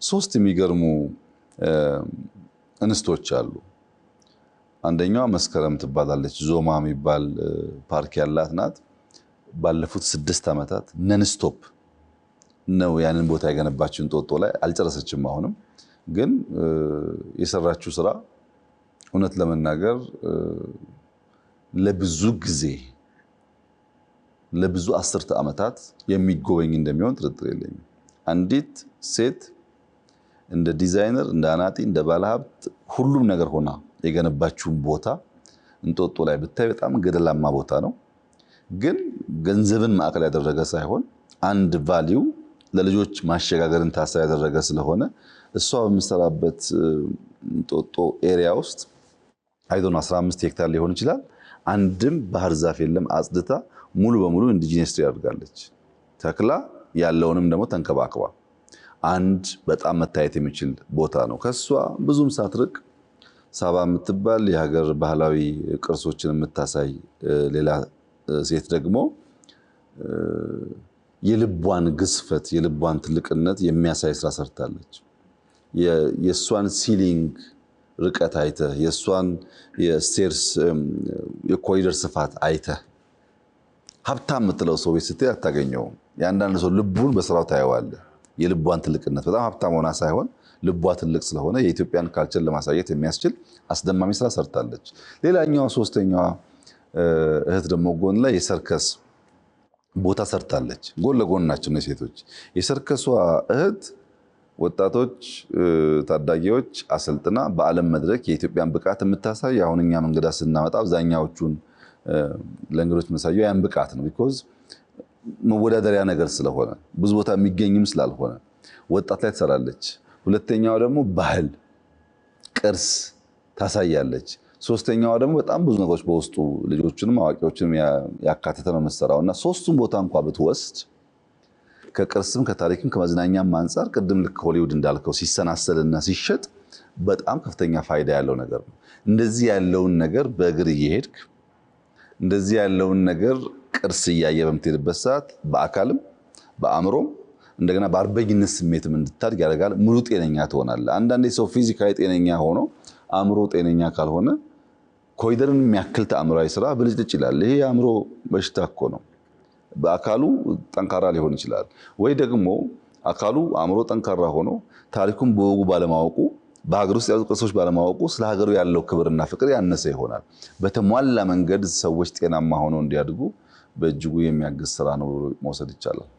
ሶስት የሚገርሙ እንስቶች አሉ። አንደኛዋ መስከረም ትባላለች። ዞማ የሚባል ፓርክ ያላት ናት። ባለፉት 6 ዓመታት ነን ስቶፕ ነው ያንን ቦታ የገነባችው እንጦጦ ላይ። አልጨረሰችም አሁንም፣ ግን የሰራችው ስራ እውነት ለመናገር ለብዙ ጊዜ ለብዙ አስርተ ዓመታት የሚጎበኝ እንደሚሆን ጥርጥር የለኝም። አንዲት ሴት እንደ ዲዛይነር፣ እንደ አናጢ፣ እንደ ባለሀብት ሁሉም ነገር ሆና የገነባችውን ቦታ እንጦጦ ላይ ብታይ በጣም ገደላማ ቦታ ነው። ግን ገንዘብን ማዕከል ያደረገ ሳይሆን አንድ ቫልዩ ለልጆች ማሸጋገርን ታሳቢ ያደረገ ስለሆነ እሷ በምትሰራበት እንጦጦ ኤሪያ ውስጥ አይዶን 15 ሄክታር ሊሆን ይችላል፣ አንድም ባህር ዛፍ የለም። አጽድታ ሙሉ በሙሉ ኢንዲጂነስ ትሪ አድርጋለች። ተክላ ያለውንም ደግሞ ተንከባክባ አንድ በጣም መታየት የሚችል ቦታ ነው። ከሷ ብዙም ሳትርቅ ሳባ የምትባል የሀገር ባህላዊ ቅርሶችን የምታሳይ ሌላ ሴት ደግሞ የልቧን ግዝፈት የልቧን ትልቅነት የሚያሳይ ስራ ሰርታለች። የሷን ሲሊንግ ርቀት አይተ የሷን የስቴርስ የኮሪደር ስፋት አይተ ሀብታም የምትለው ሰው ቤት ስትይ አታገኘውም። ያንዳንድ ሰው ልቡን በስራው ታየዋለህ። የልቧን ትልቅነት በጣም ሀብታም ሆና ሳይሆን ልቧ ትልቅ ስለሆነ የኢትዮጵያን ካልቸር ለማሳየት የሚያስችል አስደማሚ ስራ ሰርታለች። ሌላኛዋ ሶስተኛዋ እህት ደግሞ ጎን ላይ የሰርከስ ቦታ ሰርታለች። ጎን ለጎን ናቸው እነዚህ ሴቶች። የሰርከሷ እህት ወጣቶች ታዳጊዎች አሰልጥና በዓለም መድረክ የኢትዮጵያን ብቃት የምታሳይ አሁን እኛ መንገዳ ስናመጣ አብዛኛዎቹን ለእንግዶች መሳየው ያን ብቃት ነው። ቢኮዝ መወዳደሪያ ነገር ስለሆነ ብዙ ቦታ የሚገኝም ስላልሆነ ወጣት ላይ ትሰራለች። ሁለተኛዋ ደግሞ ባህል ቅርስ ታሳያለች። ሶስተኛዋ ደግሞ በጣም ብዙ ነገሮች በውስጡ ልጆችንም አዋቂዎችንም ያካተተ ነው የምትሰራውና ሶስቱም ቦታ እንኳን ብትወስድ ከቅርስም ከታሪክም ከመዝናኛም አንፃር ቅድም ልክ ሆሊውድ እንዳልከው ሲሰናሰልና ሲሸጥ በጣም ከፍተኛ ፋይዳ ያለው ነገር ነው። እንደዚህ ያለውን ነገር በእግር እየሄድክ እንደዚህ ያለውን ነገር ቅርስ እያየ በምትሄድበት ሰዓት በአካልም በአእምሮም እንደገና በአርበኝነት ስሜትም እንድታድግ ያደርጋል። ሙሉ ጤነኛ ትሆናለህ። አንዳንዴ ሰው ፊዚካሊ ጤነኛ ሆኖ አእምሮ ጤነኛ ካልሆነ ኮሪደርን የሚያክል ተአምራዊ ስራ ብልጭልጭ ይላል። ይሄ የአእምሮ በሽታ እኮ ነው። በአካሉ ጠንካራ ሊሆን ይችላል ወይ ደግሞ አካሉ አእምሮ ጠንካራ ሆኖ ታሪኩን በወጉ ባለማወቁ በሀገር ውስጥ ያሉ ቅርሶች ባለማወቁ ስለ ሀገሩ ያለው ክብርና ፍቅር ያነሰ ይሆናል። በተሟላ መንገድ ሰዎች ጤናማ ሆነው እንዲያድጉ በእጅጉ የሚያግዝ ስራ ነው መውሰድ ይቻላል።